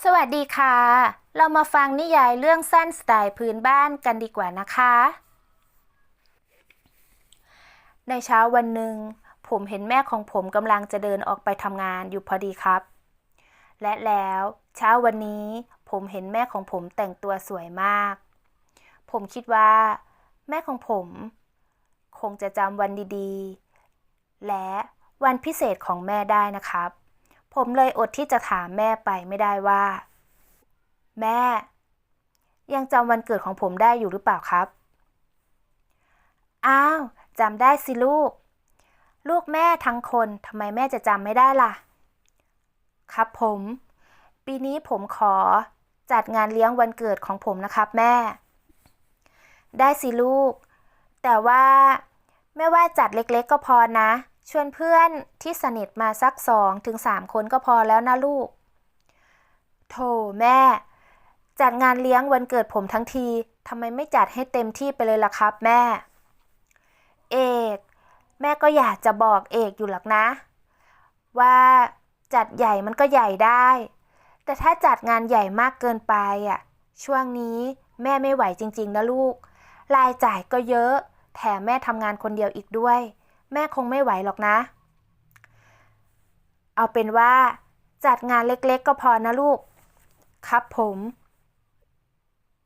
สวัสดีค่ะ เรามาฟังนิยายเรื่องสั้นสไตล์พื้นบ้านกันดีกว่านะคะ ในเช้าวันหนึ่งผมเห็นแม่ของผมกำลังจะเดินออกไปทำงานอยู่พอดีครับ และแล้วเช้าวันนี้ผมเห็นแม่ของผมแต่งตัวสวยมาก ผมคิดว่าแม่ของผมคงจะจำวันดีๆและวันพิเศษของแม่ได้นะครับ ผมเลยอดที่จะถามแม่ไปไม่ได้ว่าแม่ยังจำวันเกิดของผมได้อยู่หรือเปล่าครับอ้าวจำได้สิลูกลูกแม่ทั้งคนทำไมแม่จะจำไม่ได้ล่ะครับผมปีนี้ผมขอจัดงานเลี้ยงวันเกิดของผมนะครับแม่ได้สิลูกแต่ว่าแม่ว่าจัดเล็กๆก็พอนะชวนเพื่อนที่สนิทมาสัก2 ถึง 3 คนก็พอแล้วนะลูกโธ่แม่จัดงานเลี้ยงวันเกิดผมทั้งทีทำไมไม่จัดให้เต็มที่ไปเลยล่ะครับแม่เอกแม่ก็อยากจะบอกเอกอยู่หรอกนะว่าจัดใหญ่มันก็ใหญ่ได้แต่ถ้าจัดงานใหญ่มากเกินไปอ่ะช่วงนี้แม่ไม่ไหวจริงๆนะลูกรายจ่ายก็เยอะแถมแม่ทำงานคนเดียวอีกด้วยแม่คงไม่ไหวหรอกนะเอาเป็นว่าจัดงานเล็กๆก็พอนะลูกครับผม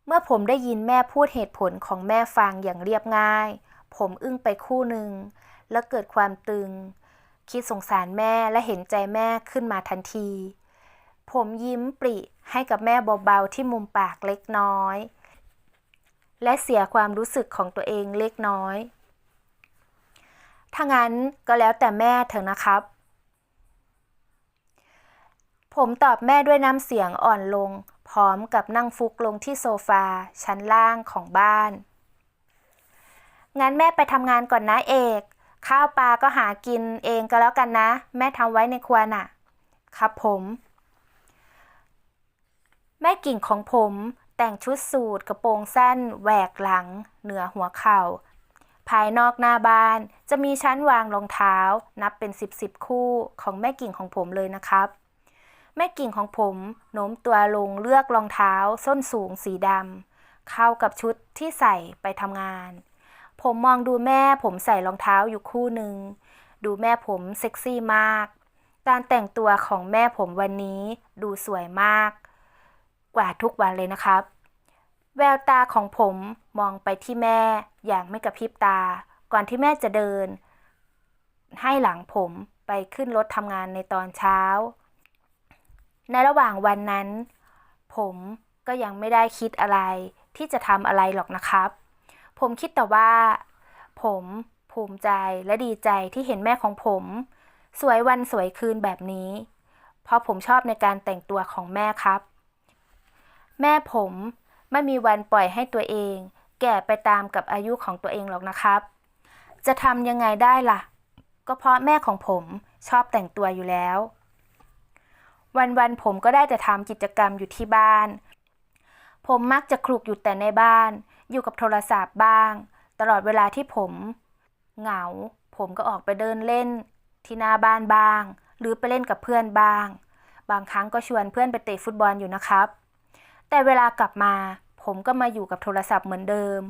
เมื่อผมได้ยินแม่พูดเหตุผลของแม่ฟังอย่างเรียบง่ายผมอึ้งไปครู่หนึ่งแล้วเกิดความตึงคิดสงสารแม่และเห็นใจแม่ขึ้นมาทันทีผมยิ้มปริให้กับแม่เบาๆที่มุมปากเล็กน้อยและเสียความรู้สึกของตัวเองเล็กน้อยถ้างั้นก็แล้วแต่แม่เถอะนะครับผมตอบแม่ด้วยน้ำเสียงอ่อนลงพร้อมกับนั่งฟุบลงที่โซฟาชั้นล่างของบ้านงั้นแม่ไปทำงานก่อนนะเอกข้าวปลาก็หากินเองก็แล้วกันนะแม่ทำไว้ในครัวน่ะครับผมแม่กิ่งของผมแต่งชุดสูทกระโปรงสั้นแหวกหลังเหนือหัวเข่าภายนอกหน้าบ้านจะมีชั้นวางรองเท้านับเป็นสิบคู่ของแม่กิ่งของผมเลยนะครับแม่กิ่งของผมโน้มตัวลงเลือกรองเท้าส้นสูงสีดำเข้ากับชุดที่ใส่ไปทำงานผมมองดูแม่ผมใส่รองเท้าอยู่คู่หนึ่งดูแม่ผมเซ็กซี่มากการแต่งตัวของแม่ผมวันนี้ดูสวยมากกว่าทุกวันเลยนะครับแววตาของผมมองไปที่แม่อย่างไม่กระพริบตาก่อนที่แม่จะเดินให้หลังผมไปขึ้นรถทำงานในตอนเช้าในระหว่างวันนั้นผมก็ยังไม่ได้คิดอะไรที่จะทำอะไรหรอกนะครับผมคิดแต่ว่าผมภูมิใจและดีใจที่เห็นแม่ของผมสวยวันสวยคืนแบบนี้เพราะผมชอบในการแต่งตัวของแม่ครับแม่ผมไม่มีวันปล่อยให้ตัวเองแก่ไปตามกับอายุของตัวเองหรอกนะครับจะทำยังไงได้ล่ะก็เพราะแม่ของผมชอบแต่งตัวอยู่แล้ววันๆผมก็ได้แต่ทำกิจกรรมอยู่ที่บ้านผมมักจะคลุกอยู่แต่ในบ้านอยู่กับโทรศัพท์บ้างตลอดเวลาที่ผมเหงาผมก็ออกไปเดินเล่นที่หน้าบ้านบ้างหรือไปเล่นกับเพื่อนบ้างบางครั้งก็ชวนเพื่อนไปเตะฟุตบอลอยู่นะครับแต่เวลากลับมาผมก็มาอยู่กับโทรศัพท์เหมือนเดิม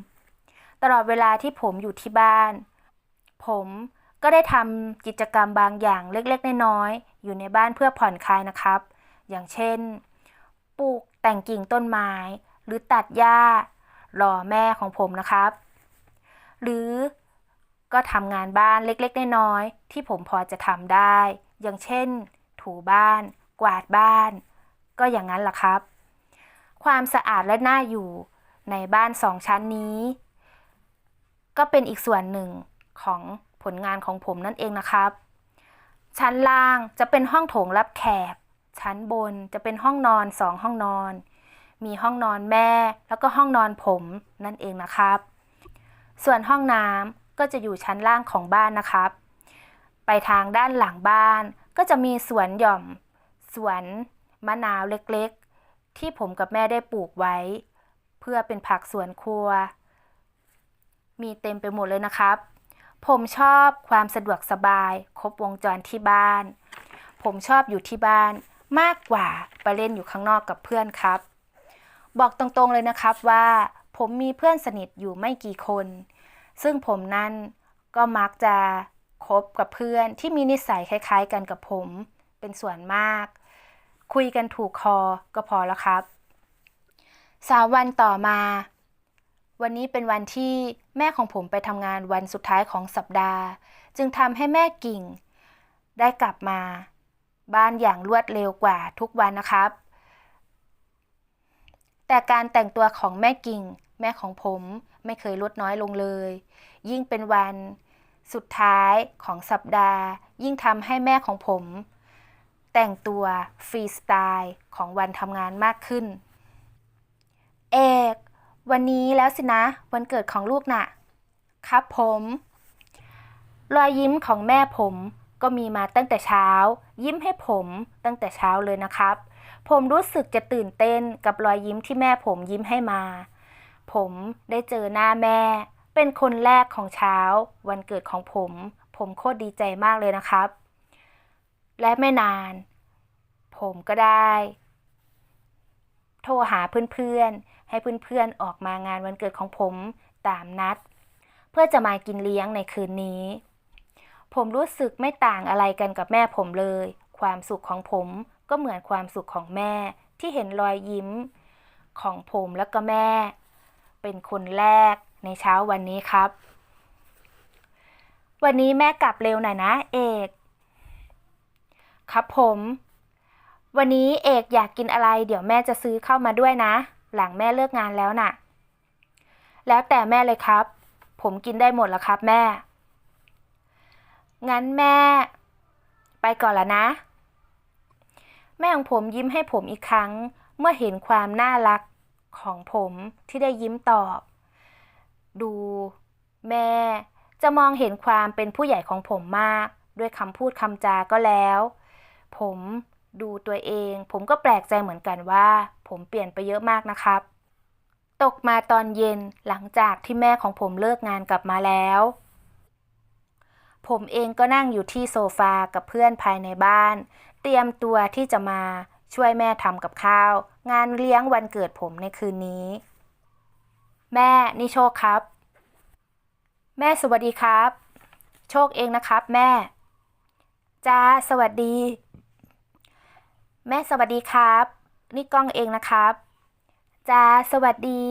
ตลอดเวลาที่ผมอยู่ที่บ้านผมก็ได้ทำกิจกรรมบางอย่างเล็กๆน้อยๆอยู่ในบ้านเพื่อผ่อนคลายนะครับอย่างเช่นปลูกแต่งกิ่งต้นไม้หรือตัดหญ้ารอแม่ของผมนะครับหรือก็ทำงานบ้านเล็กๆน้อยๆที่ผมพอจะทำได้อย่างเช่นถูบ้านกวาดบ้านก็อย่างนั้นล่ะครับความสะอาดและน่าอยู่ในบ้าน2 ชั้นนี้ก็เป็นอีกส่วนหนึ่งของผลงานของผมนั่นเองนะครับชั้นล่างจะเป็นห้องโถงรับแขกชั้นบนจะเป็นห้องนอน2 ห้องนอนมีห้องนอนแม่แล้วก็ห้องนอนผมนั่นเองนะครับส่วนห้องน้ำก็จะอยู่ชั้นล่างของบ้านนะครับไปทางด้านหลังบ้านก็จะมีสวนหย่อมสวนมะนาวเล็กๆที่ผมกับแม่ได้ปลูกไว้เพื่อเป็นผักสวนครัวมีเต็มไปหมดเลยนะครับผมชอบความสะดวกสบายครบวงจรที่บ้านผมชอบอยู่ที่บ้าน มากกว่าไปเล่นอยู่ข้างนอกกับเพื่อนครับบอกตรงๆเลยนะครับว่าผมมีเพื่อนสนิทอยู่ไม่กี่คนซึ่งผมนั้นก็มักจะคบกับเพื่อนที่มีนิสัยคล้ายๆกันกับผมเป็นส่วนมากคุยกันถูกคอก็พอแล้วครับ3 วันต่อมาวันนี้เป็นวันที่แม่ของผมไปทำงานวันสุดท้ายของสัปดาห์จึงทำให้แม่กิ่งได้กลับมาบ้านอย่างรวดเร็วกว่าทุกวันนะครับแต่การแต่งตัวของแม่กิ่งแม่ของผมไม่เคยลดน้อยลงเลยยิ่งเป็นวันสุดท้ายของสัปดาห์ยิ่งทำให้แม่ของผมแต่งตัวฟรีสไตล์ของวันทำงานมากขึ้นเอกวันนี้แล้วสินะวันเกิดของลูกน่ะครับผมรอยยิ้มของแม่ผมก็มีมาตั้งแต่เช้ายิ้มให้ผมตั้งแต่เช้าเลยนะครับผมรู้สึกจะตื่นเต้นกับรอยยิ้มที่แม่ผมยิ้มให้มาผมได้เจอหน้าแม่เป็นคนแรกของเช้าวันเกิดของผมโคตรดีใจมากเลยนะครับและไม่นานผมก็ได้โทรหาเพื่อนๆให้เพื่อนๆออกมางานวันเกิดของผมตามนัดเพื่อจะมากินเลี้ยงในคืนนี้ผมรู้สึกไม่ต่างอะไรกันกับแม่ผมเลยความสุขของผมก็เหมือนความสุขของแม่ที่เห็นรอยยิ้มของผมและก็แม่เป็นคนแรกในเช้าวันนี้ครับวันนี้แม่กลับเร็วหน่อยนะเอกครับผมวันนี้เอกอยากกินอะไรเดี๋ยวแม่จะซื้อเข้ามาด้วยนะหลังแม่เลิกงานแล้วน่ะแล้วแต่แม่เลยครับผมกินได้หมดแล้วครับแม่งั้นแม่ไปก่อนละนะแม่ของผมยิ้มให้ผมอีกครั้งเมื่อเห็นความน่ารักของผมที่ได้ยิ้มตอบดูแม่จะมองเห็นความเป็นผู้ใหญ่ของผมมากด้วยคำพูดคำจาก็แล้วผมดูตัวเองผมก็แปลกใจเหมือนกันว่าผมเปลี่ยนไปเยอะมากนะครับตกมาตอนเย็นหลังจากที่แม่ของผมเลิกงานกลับมาแล้วผมเองก็นั่งอยู่ที่โซฟากับเพื่อนภายในบ้านเตรียมตัวที่จะมาช่วยแม่ทำกับข้าวงานเลี้ยงวันเกิดผมในคืนนี้แม่นี่โชคครับแม่สวัสดีครับโชคเองนะครับแม่จ้าสวัสดีแม่สวัสดีครับนี่ก้องเองนะครับจ้าสวัสดี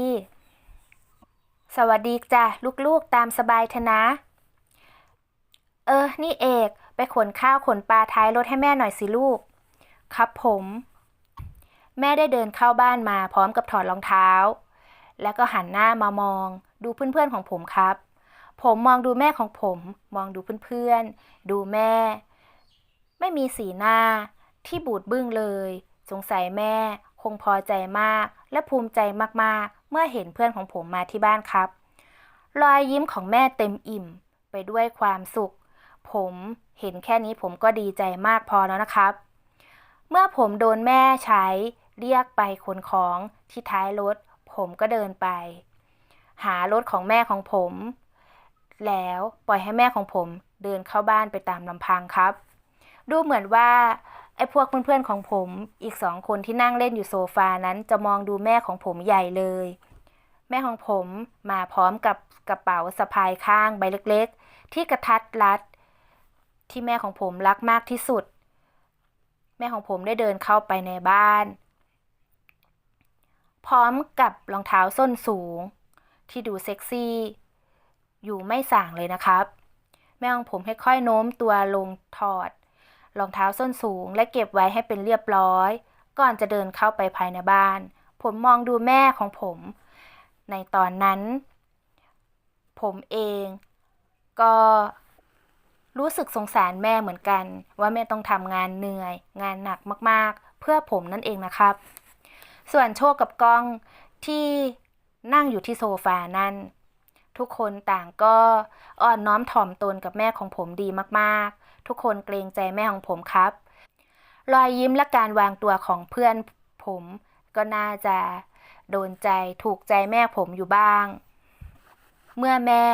สวัสดีจ้ะลูกๆตามสบายเถอะนะนี่เอกไปขนข้าวขนปลาท้ายรถให้แม่หน่อยสิลูกครับผมแม่ได้เดินเข้าบ้านมาพร้อมกับถอดรองเท้าแล้วก็หันหน้ามามองดูเพื่อนๆของผมครับผมมองดูแม่ของผมมองดูเพื่อนๆดูแม่ไม่มีสีหน้าที่บูดบึ้งเลยสงสัยแม่คงพอใจมากและภูมิใจมากๆเมื่อเห็นเพื่อนของผมมาที่บ้านครับรอยยิ้มของแม่เต็มอิ่มไปด้วยความสุขผมเห็นแค่นี้ผมก็ดีใจมากพอแล้วนะครับเมื่อผมโดนแม่ใช้เรียกไปขนของที่ท้ายรถผมก็เดินไปหารถของแม่ของผมแล้วปล่อยให้แม่ของผมเดินเข้าบ้านไปตามลำพังครับดูเหมือนว่าไอ้พวกเพื่อนๆของผมอีก2 คนที่นั่งเล่นอยู่โซฟานั้นจะมองดูแม่ของผมใหญ่เลยแม่ของผมมาพร้อมกับกระเป๋าสะพายข้างใบเล็กๆที่กระทัดรัดที่แม่ของผมรักมากที่สุดแม่ของผมได้เดินเข้าไปในบ้านพร้อมกับรองเท้าส้นสูงที่ดูเซ็กซี่อยู่ไม่ส่างเลยนะครับแม่ของผมค่อยๆโน้มตัวลงถอดรองเท้าส้นสูงและเก็บไว้ให้เป็นเรียบร้อยก่อนจะเดินเข้าไปภายในบ้านผมมองดูแม่ของผมในตอนนั้นผมเองก็รู้สึกสงสารแม่เหมือนกันว่าแม่ต้องทำงานเหนื่อยงานหนักมากๆเพื่อผมนั่นเองนะครับส่วนโชคกับก้องที่นั่งอยู่ที่โซฟานั้นทุกคนต่างก็อ่อนน้อมถ่อมตนกับแม่ของผมดีมากๆทุกคนเกรงใจแม่ของผมครับรอยยิ้มและการวางตัวของเพื่อนผมก็น่าจะโดนใจถูกใจแม่ผมอยู่บ้างเมื่อแม่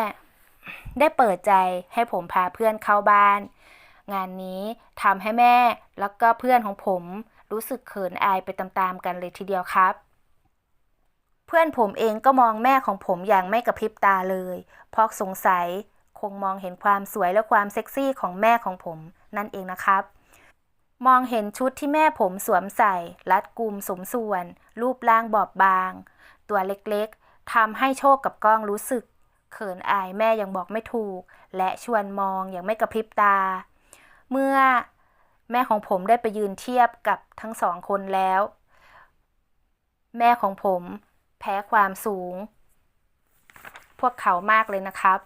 ได้เปิดใจให้ผมพาเพื่อนเข้าบ้านงานนี้ทำให้แม่แล้วก็เพื่อนของผม รู้สึกเขินอายไปตามๆกันเลยทีเดียวครับเพื่อนผมเองก็มองแม่ของผมอย่างไม่กระพริบตาเลยเพราะสงสัยคงมองเห็นความสวยและความเซ็กซี่ของแม่ของผมนั่นเองนะครับมองเห็นชุดที่แม่ผมสวมใส่รัดกุมสมส่วนรูปร่างบอบบางตัวเล็กๆทำให้โชคกับก้องรู้สึกเขินอายแม่ยังบอกไม่ถูกและชวนมองอย่างไม่กระพริบตาเมื่อแม่ของผมได้ไปยืนเทียบกับทั้งสองคนแล้วแม่ของผมแพ้ความสูงพวกเขามากเลยนะครับ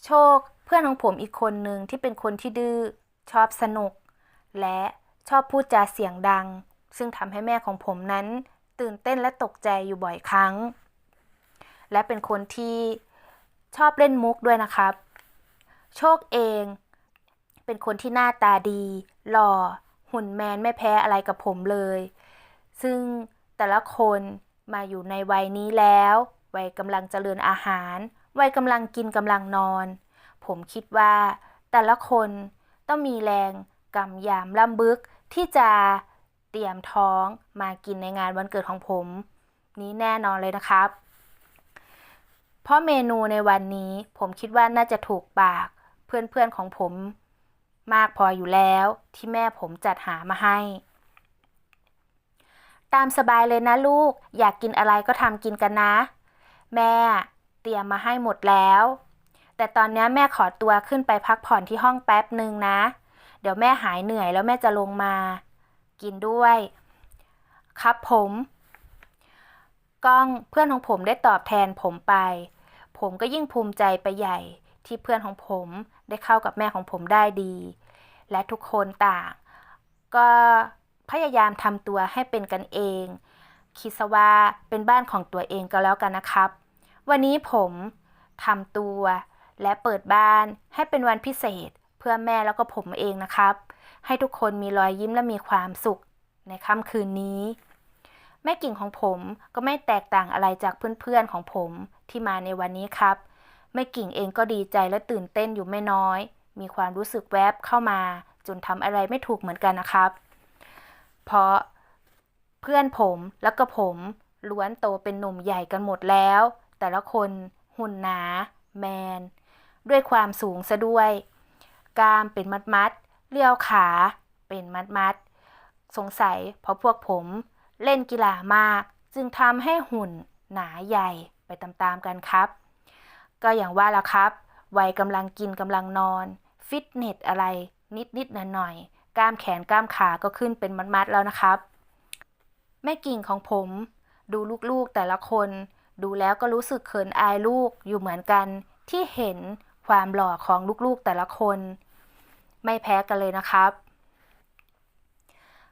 โชคเพื่อนของผมอีกคนหนึ่งที่เป็นคนที่ดื้อชอบสนุกและชอบพูดจาเสียงดังซึ่งทำให้แม่ของผมนั้นตื่นเต้นและตกใจอยู่บ่อยครั้งและเป็นคนที่ชอบเล่นมุกด้วยนะครับโชคเองเป็นคนที่หน้าตาดีหล่อหุ่นแมนไม่แพ้อะไรกับผมเลยซึ่งแต่ละคนมาอยู่ในวัยนี้แล้ววัยกำลังเจริญอาหารวัยกำลังกินกำลังนอนผมคิดว่าแต่ละคนต้องมีแรงกำยำล่ำบึกที่จะเตรียมท้องมากินในงานวันเกิดของผมนี้แน่นอนเลยนะครับเพราะเมนูในวันนี้ผมคิดว่าน่าจะถูกปากเพื่อนๆของผมมากพออยู่แล้วที่แม่ผมจัดหามาให้ตามสบายเลยนะลูกอยากกินอะไรก็ทำกินกันนะแม่เตรียมมาให้หมดแล้วแต่ตอนนี้แม่ขอตัวขึ้นไปพักผ่อนที่ห้องแป๊บหนึ่งนะเดี๋ยวแม่หายเหนื่อยแล้วแม่จะลงมากินด้วยครับผมก้องเพื่อนของผมได้ตอบแทนผมไปผมก็ยิ่งภูมิใจไปใหญ่ที่เพื่อนของผมได้เข้ากับแม่ของผมได้ดีและทุกคนต่างก็พยายามทำตัวให้เป็นกันเองคิดซะว่าเป็นบ้านของตัวเองก็แล้วกันนะครับวันนี้ผมทำตัวและเปิดบ้านให้เป็นวันพิเศษเพื่อแม่แล้วก็ผมเองนะครับให้ทุกคนมีรอยยิ้มและมีความสุขในค่ำคืนนี้แม่กิ่งของผมก็ไม่แตกต่างอะไรจากเพื่อนๆของผมที่มาในวันนี้ครับแม่กิ่งเองก็ดีใจและตื่นเต้นอยู่ไม่น้อยมีความรู้สึกแวบเข้ามาจนทำอะไรไม่ถูกเหมือนกันนะครับเพราะเพื่อนผมแล้วก็ผมล้วนโตเป็นหนุ่มใหญ่กันหมดแล้วแต่ละคนหุ่นหนาแมนด้วยความสูงซะด้วยกล้ามเป็นมัดๆเลี้ยวขาเป็นมัดๆสงสัยเพราะพวกผมเล่นกีฬามากจึงทำให้หุ่นหนาใหญ่ไปตามๆกันครับก็อย่างว่าละครับวัยกำลังกินกำลังนอนฟิตเนสอะไรนิดๆหน่อยๆกล้ามแขนกล้ามขาก็ขึ้นเป็นมัดๆแล้วนะครับแม่กิ่งของผมดูลูกๆแต่ละคนดูแล้วก็รู้สึกเขินอายลูกอยู่เหมือนกันที่เห็นความหล่อของลูกๆแต่ละคนไม่แพ้กันเลยนะครับ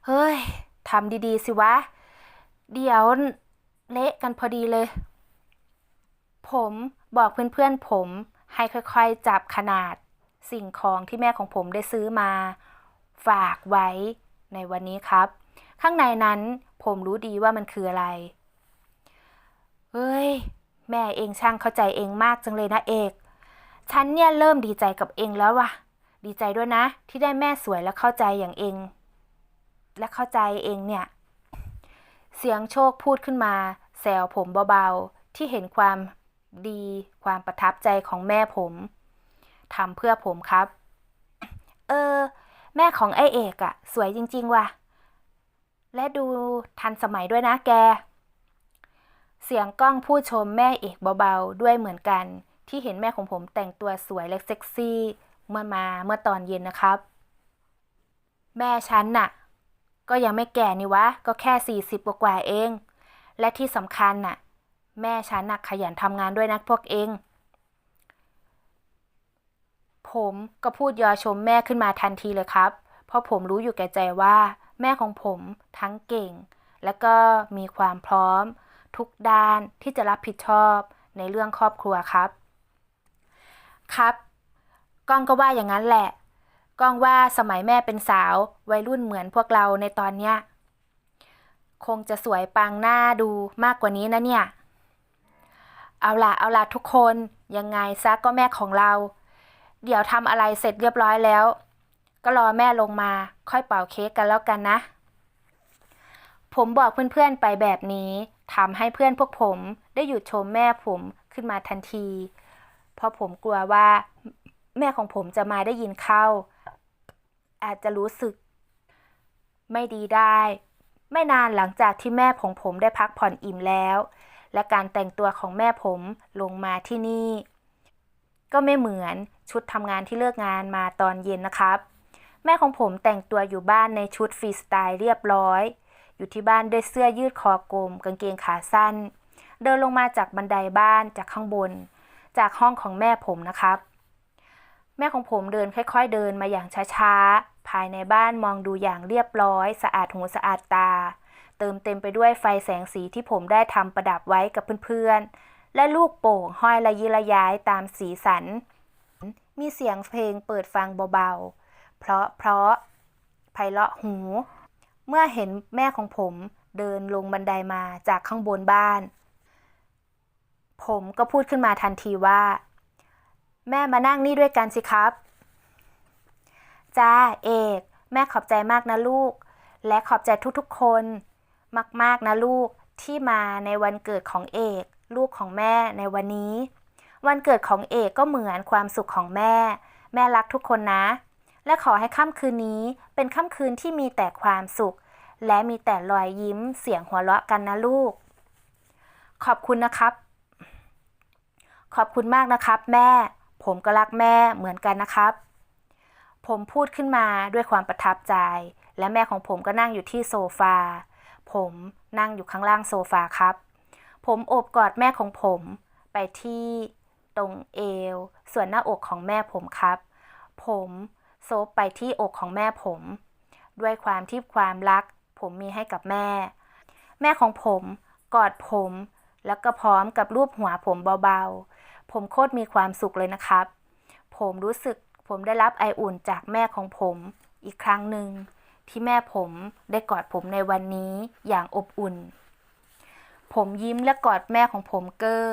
เฮ้ยทำดีๆสิวะเดี๋ยวเละกันพอดีเลยผมบอกเพื่อนๆผมให้ค่อยๆจับขนาดสิ่งของที่แม่ของผมได้ซื้อมาฝากไว้ในวันนี้ครับข้างในนั้นผมรู้ดีว่ามันคืออะไรเฮ้ยแม่เองช่างเข้าใจเองมากจังเลยนะเอกฉันเนี่ยเริ่มดีใจกับเองแล้วว่ะดีใจด้วยนะที่ได้แม่สวยและเข้าใจอย่างเองและเข้าใจเองเนี่ยเสียงโชคพูดขึ้นมาแซวผมเบาๆที่เห็นความดีความประทับใจของแม่ผมทำเพื่อผมครับแม่ของไอเอกอะสวยจริงๆว่ะและดูทันสมัยด้วยนะแกเสียงก้องพูดชมแม่เอกเบาๆด้วยเหมือนกันที่เห็นแม่ของผมแต่งตัวสวยและเซ็กซี่เมื่อตอนเย็นนะครับแม่ฉันน่ะก็ยังไม่แก่นี่วะก็แค่40กว่าเองและที่สำคัญน่ะแม่ฉันน่ะขยันทำงานด้วยนะพวกเองผมก็พูดยอชมแม่ขึ้นมาทันทีเลยครับเพราะผมรู้อยู่แก่ใจว่าแม่ของผมทั้งเก่งและก็มีความพร้อมทุกด้านที่จะรับผิดชอบในเรื่องครอบครัวครับครับก้องก็ว่าอย่างนั้นแหละก้องว่าสมัยแม่เป็นสาววัยรุ่นเหมือนพวกเราในตอนเนี้ยคงจะสวยปังหน้าดูมากกว่านี้นะเนี่ยเอาล่ะทุกคนยังไงซะก็แม่ของเราเดี๋ยวทำอะไรเสร็จเรียบร้อยแล้วก็รอแม่ลงมาค่อยเป่าเค้กกันแล้วกันนะ ผมบอกเพื่อนๆไปแบบนี้ทำให้เพื่อนพวกผมได้หยุดชมแม่ผมขึ้นมาทันที เพราะผมกลัวว่าแม่ของผมจะมาได้ยินเข้าอาจจะรู้สึกไม่ดีได้ ไม่นานหลังจากที่แม่ของผมได้พักผ่อนอิ่มแล้ว และการแต่งตัวของแม่ผมลงมาที่นี่ก็ไม่เหมือนชุดทำงานที่เลิกงานมาตอนเย็นนะครับแม่ของผมแต่งตัวอยู่บ้านในชุดฟรีสไตล์เรียบร้อยอยู่ที่บ้านด้วยเสื้อยืดคอกลมกางเกงขาสั้นเดินลงมาจากบันไดบ้านจากข้างบนจากห้องของแม่ผมนะครับแม่ของผมเดินค่อยๆเดินมาอย่างช้าๆภายในบ้านมองดูอย่างเรียบร้อยสะอาดหูสะอาดตาเติมเต็มไปด้วยไฟแสงสีที่ผมได้ทำประดับไว้กับเพื่อนๆและลูกโป่งห้อยระยิระย้ายตามสีสันมีเสียงเพลงเปิดฟังเบาๆเพราะไพเราะหูเมื่อเห็นแม่ของผมเดินลงบันไดมาจากข้างบนบ้านผมก็พูดขึ้นมาทันทีว่าแม่มานั่งนี่ด้วยกันสิครับจ้าเอกแม่ขอบใจมากนะลูกและขอบใจทุกๆคนมากๆนะลูกที่มาในวันเกิดของเอกลูกของแม่ในวันนี้วันเกิดของเอกก็เหมือนความสุขของแม่แม่รักทุกคนนะและขอให้ค่ำคืนนี้เป็นค่ำคืนที่มีแต่ความสุขและมีแต่รอยยิ้มเสียงหัวเราะกันนะลูกขอบคุณนะครับขอบคุณมากนะครับแม่ผมก็รักแม่เหมือนกันนะครับผมพูดขึ้นมาด้วยความประทับใจและแม่ของผมก็นั่งอยู่ที่โซฟาผมนั่งอยู่ข้างล่างโซฟาครับผมโอบกอดแม่ของผมไปที่ตรงเอวส่วนหน้าอกของแม่ผมครับผมโซฟไปที่อกของแม่ผมด้วยความที่ความรักผมมีให้กับแม่แม่ของผมกอดผมแล้วก็พร้อมกับลูบหัวผมเบาๆผมโคตรมีความสุขเลยนะครับผมรู้สึกผมได้รับไออุ่นจากแม่ของผมอีกครั้งหนึ่งที่แม่ผมได้กอดผมในวันนี้อย่างอบอุ่นผมยิ้มและกอดแม่ของผมเก้อ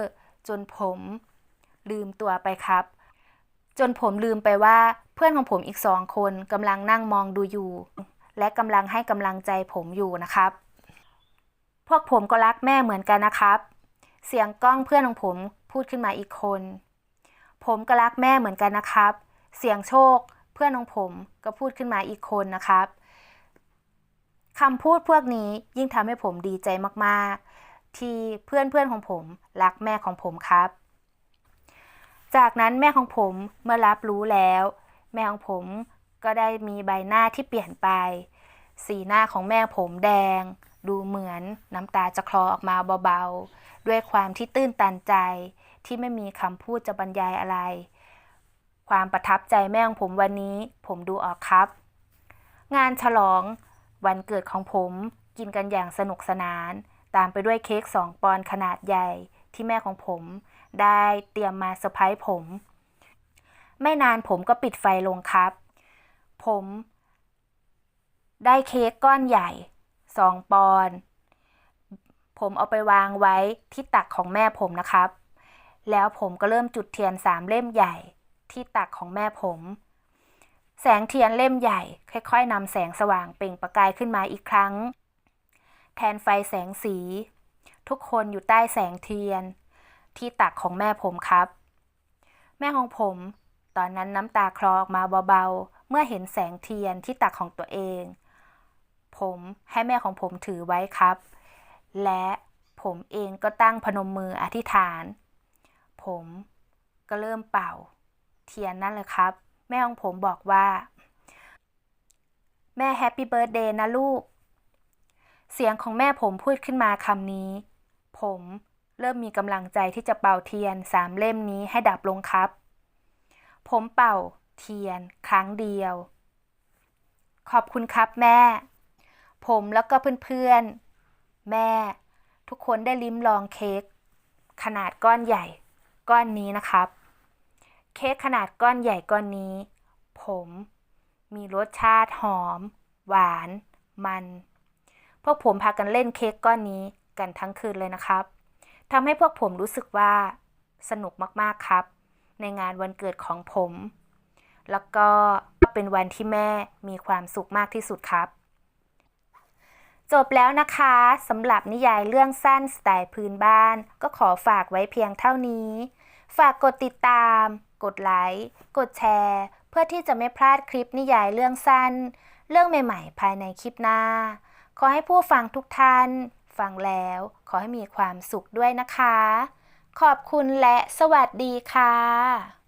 จนผมลืมตัวไปครับจนผมลืมไปว่าเพื่อนของผมอีก2 คนกำลังนั่งมองดูอยู่และกำลังให้กำลังใจผมอยู่นะครับพวกผมก็รักแม่เหมือนกันนะครับเสียงก้องเพื่อนของผมพูดขึ้นมาอีกคนผมก็รักแม่เหมือนกันนะครับเสียงโชคเพื่อนของผมก็พูดขึ้นมาอีกคนนะครับคำพูดพวกนี้ยิ่งทำให้ผมดีใจมากๆที่เพื่อนของผมรักแม่ของผมครับจากนั้นแม่ของผมเมื่อรับรู้แล้วแม่ของผมก็ได้มีใบหน้าที่เปลี่ยนไปสีหน้าของแม่ผมแดงดูเหมือนน้ำตาจะคลอออกมาเบาๆด้วยความที่ตื้นตันใจที่ไม่มีคำพูดจะบรรยายอะไรความประทับใจแม่ของผมวันนี้ผมดูออกครับงานฉลองวันเกิดของผมกินกันอย่างสนุกสนานตามไปด้วยเค้ก2 ปอนด์ขนาดใหญ่ที่แม่ของผมได้เตรียมมาเซอร์ไพรส์ผมไม่นานผมก็ปิดไฟลงครับผมได้เค้กก้อนใหญ่2 ปอนด์ผมเอาไปวางไว้ที่ตักของแม่ผมนะครับแล้วผมก็เริ่มจุดเทียน3 เล่มใหญ่ที่ตักของแม่ผมแสงเทียนเล่มใหญ่ค่อยๆนำแสงสว่างเปล่งประกายขึ้นมาอีกครั้งแทนไฟแสงสีทุกคนอยู่ใต้แสงเทียนที่ตักของแม่ผมครับแม่ของผมตอนนั้นน้ำตาคลอออกมาเบาๆเมื่อเห็นแสงเทียนที่ตักของตัวเองผมให้แม่ของผมถือไว้ครับและผมเองก็ตั้งพนมมืออธิษฐานผมก็เริ่มเป่าเทียนนั่นเลยครับแม่ของผมบอกว่าแม่แฮปปี้เบิร์ธเดย์นะลูกเสียงของแม่ผมพูดขึ้นมาคำนี้ผมเริ่มมีกำลังใจที่จะเป่าเทียน3 เล่มนี้ให้ดับลงครับผมเป่าเทียนครั้งเดียวขอบคุณครับแม่ผมแล้วก็เพื่อนๆแม่ทุกคนได้ลิ้มลองเค้กขนาดก้อนใหญ่ก้อนนี้นะครับเค้กขนาดก้อนใหญ่ก้อนนี้ผมมีรสชาติหอมหวานมันพวกผมพากันเล่นเค้กก้อนนี้กันทั้งคืนเลยนะครับทำให้พวกผมรู้สึกว่าสนุกมากๆครับในงานวันเกิดของผมแล้วก็เป็นวันที่แม่มีความสุขมากที่สุดครับ จบแล้วนะคะสำหรับนิยายเรื่องสั้นสไตล์พื้นบ้านก็ขอฝากไว้เพียงเท่านี้ฝากกดติดตามกดไลค์กดแชร์เพื่อที่จะไม่พลาดคลิปนิยายเรื่องสั้นเรื่องใหม่ๆภายในคลิปหน้าขอให้ผู้ฟังทุกท่านฟังแล้วขอให้มีความสุขด้วยนะคะขอบคุณและสวัสดีค่ะ